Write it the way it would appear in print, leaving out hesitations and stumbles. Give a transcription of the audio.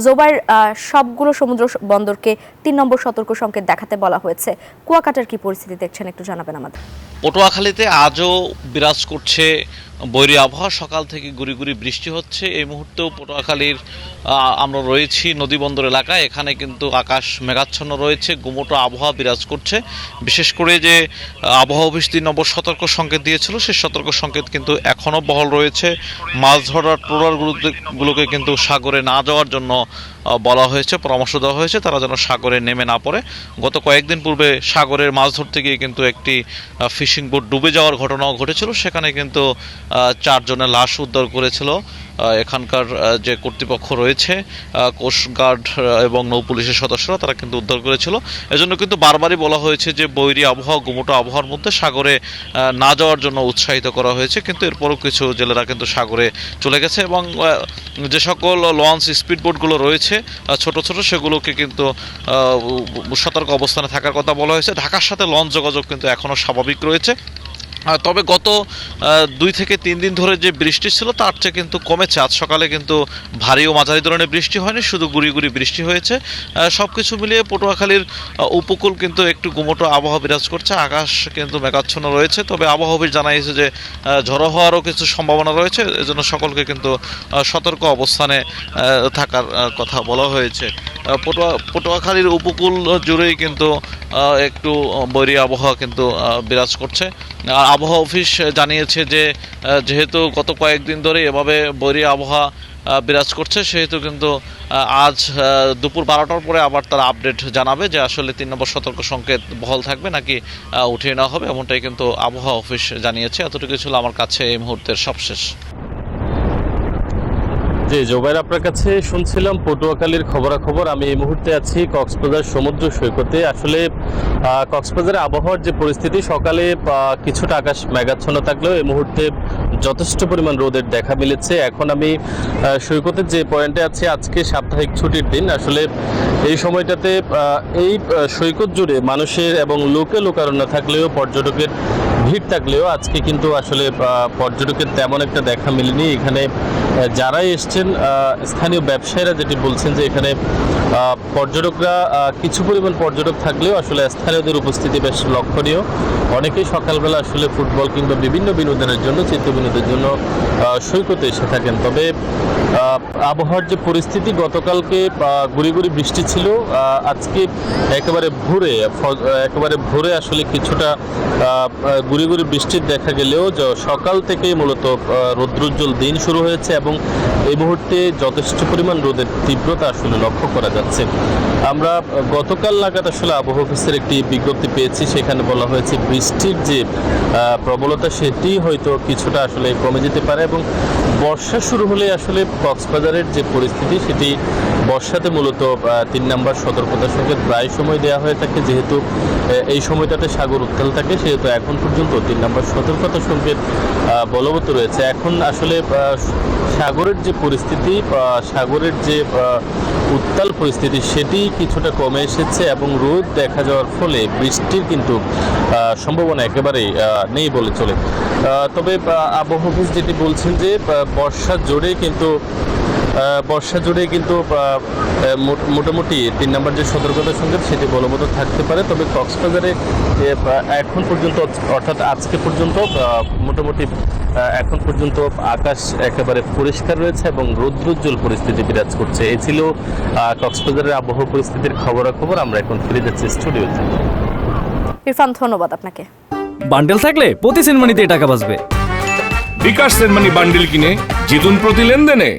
জোবাইর, সবগুলো সমুদ্র বন্দরকে ৩ নম্বর সতর্ক সংকেত দেখাতে বলা হয়েছে। কুয়াকাটার কি পরিস্থিতি দেখছেন একটু জানাবেন আমাদের। পটুয়াখালীতে আজও বিরাজ করছে বৈরী আবহাওয়া। সকাল থেকে গুড়ি গুড়ি বৃষ্টি হচ্ছে। এই মুহূর্তেও পটুয়াখালীর আমরা রয়েছি নদীবন্দর এলাকায়। এখানে কিন্তু আকাশ মেঘাচ্ছন্ন রয়েছে, গুমোটো আবহাওয়া বিরাজ করছে। বিশেষ করে যে আবহাওয়া অফিস ৩ নম্বর সতর্ক সংকেত দিয়েছিল, সেই সতর্ক সংকেত কিন্তু এখনও বহাল রয়েছে। মাছ ধরার ট্রলারগুলোকে কিন্তু সাগরে না যাওয়ার জন্য বলা হয়েছে, পরামর্শ দেওয়া হয়েছে, তারা যেন সাগরে নেমে না পড়ে। গত কয়েকদিন পূর্বে সাগরের মাছ ধরতে গিয়ে কিন্তু একটি ফিশিং বোট ডুবে যাওয়ার ঘটনাও ঘটেছিল। সেখানে কিন্তু 4 জনের লাশ উদ্ধার করেছিল এখানকার যে কর্তৃপক্ষ রয়েছে, কোস্টগার্ড এবং নৌ পুলিশের সদস্যরা, তারা কিন্তু উদ্ধার করেছিল। এজন্য কিন্তু বারবারই বলা হয়েছে যে বৈরী আবহাওয়া, গুমোটো আবহাওয়ার মধ্যে সাগরে না যাওয়ার জন্য উৎসাহিত করা হয়েছে। কিন্তু এরপরও কিছু জেলেরা কিন্তু সাগরে চলে গেছে এবং যে সকল লঞ্চ, স্পিড বোটগুলো রয়েছে ছোট ছোট, সেগুলোকে কিন্তু সতর্ক অবস্থানে থাকার কথা বলা হয়েছে। ঢাকার সাথে লঞ্চ যোগাযোগ কিন্তু এখনও স্বাভাবিক রয়েছে। তবে গত 2 থেকে 3 দিন ধরে যে বৃষ্টি ছিল তার চেয়ে কিন্তু কমেছে। আজ সকালে কিন্তু ভারী ও মাঝারি ধরনের বৃষ্টি হয়নি, শুধু গুড়ি গুড়ি বৃষ্টি হয়েছে। সব কিছু মিলিয়ে পটুয়াখালীর উপকূল কিন্তু একটু গুমোটো আবহাওয়া বিরাজ করছে। আকাশ কিন্তু মেঘাচ্ছন্ন রয়েছে। তবে আবহাওয়া অফিস জানিয়েছে যে ঝড়ো হওয়ারও কিছু সম্ভাবনা রয়েছে। এজন্য সকলকে কিন্তু সতর্ক অবস্থানে থাকার কথা বলা হয়েছে। পটুয়াখালীর উপকূল জুড়েই কিন্তু একটু বৈরী আবহাওয়া কিন্তু বিরাজ করছে। আবহাওয়া অফিস জানিয়েছে যে যেহেতু গত কয়েকদিন ধরে এভাবে বৈরী আবহাওয়া বিরাজ করছে, সেহেতু কিন্তু আজ দুপুর 12টার পরে আবার তারা আপডেট জানাবে যে আসলে 3 নম্বর সতর্ক সংকেত বহাল থাকবে নাকি উঠিয়ে নেওয়া হবে, এমনটাই কিন্তু আবহাওয়া অফিস জানিয়েছে। এতটুকু ছিল আমার কাছে এই মুহূর্তের সবশেষ। জি জোবাইর, আপনার কাছে শুনছিলাম পটুয়াখালীর খবরাখবর। আমি এই মুহূর্তে আছি কক্সবাজার সমুদ্র সৈকতে। আসলে কক্সবাজারের আবহাওয়ার যে পরিস্থিতি, সকালে কিছুটা আকাশ মেঘাচ্ছন্ন থাকলেও এই মুহূর্তে যথেষ্ট পরিমাণ রোদের দেখা মিলেছে। এখন আমি সৈকতের যে পয়েন্টে আছি, আজকে সাপ্তাহিক ছুটির দিন। আসলে এই সময়টাতে এই সৈকত জুড়ে মানুষের এবং লোকারণ্য থাকলেও, পর্যটকের ভিড় থাকলেও আজকে কিন্তু আসলে পর্যটকের তেমন একটা দেখা মেলেনি। এখানে যারাই এসছেন, স্থানীয় ব্যবসায়ীরা যেটি বলছেন যে এখানে পর্যটকরা কিছু পরিমাণ পর্যটক থাকলেও আসলে স্থানীয়দের উপস্থিতি বেশ লক্ষণীয়। অনেকেই সকালবেলা আসলে ফুটবল কিংবা বিভিন্ন বিনোদনের জন্য, চিত্ত বিনোদনের জন্য সৈকতে এসে থাকেন। তবে আবহাওয়ার যে পরিস্থিতি, গতকালকে গুড়ি গুড়ি বৃষ্টি ছিল। আজকে একেবারে ভোরে আসলে কিছুটা গুড়ি গুড়ি বৃষ্টির দেখা গেলেও সকাল থেকেই মূলত রৌদ্রোজ্জ্বল দিন শুরু হয়েছে এবং এই মুহূর্তে যথেষ্ট পরিমাণ রোদের তীব্রতা আসলে লক্ষ্য করা যাচ্ছে। আমরা গতকাল নাগাদ আসলে আবহাওয়া অফিসের একটি বিজ্ঞপ্তি পেয়েছি, সেখানে বলা হয়েছে বৃষ্টির যে প্রবলতা সেটি হয়তো কিছুটা আসলে কমে যেতে পারে এবং বর্ষা শুরু হলে আসলে কক্সবাজারের যে পরিস্থিতি, সেটি বর্ষাতে মূলত 3 নম্বর সতর্কতা সংকেত প্রায় সময় দেওয়া হয়ে থাকে। যেহেতু এই সময়টাতে সাগর উত্তাল থাকে, সেহেতু এখন পর্যন্ত 3 নম্বর সতর্কতা সংকেত বলবৎ রয়েছে। এখন আসলে সাগরের যে পরিস্থিতি, সাগরের যে উত্তাল পরিস্থিতি, সেটি কিছুটা কমে এসেছে এবং রোদ দেখা যাওয়ার ফলে বৃষ্টির কিন্তু সম্ভাবনা একেবারেই নেই বলে চলে। তবে আবহাওয়া অফিস যেটি বলছেন যে বর্ষা জুড়ে কিন্তু মোটামুটি 3 নম্বর যে সতর্কতা সংকেত সেটি বলবৎ থাকতে পারে। তবে কক্সবাজারে এখন পর্যন্ত, অর্থাৎ আজকে পর্যন্ত মোটামুটি এখন পর্যন্ত আকাশ একেবারে পরিষ্কার রয়েছে এবং রৌদ্রোজ্জ্বল পরিস্থিতি বিরাজ করছে। এই ছিল কক্সবাজারের আবহাওয়া পরিস্থিতির খবরাখবর। আমরা এখন ফিরে যাচ্ছি স্টুডিওতে। ইরফান, ধন্যবাদ আপনাকে। বান্ডেল থাকলে প্রতি সেনমানিতে টাকা বাঁচবে। বিকাশ সেনমানি বান্ডেল কিনে জিতুন প্রতি লেনদেনে।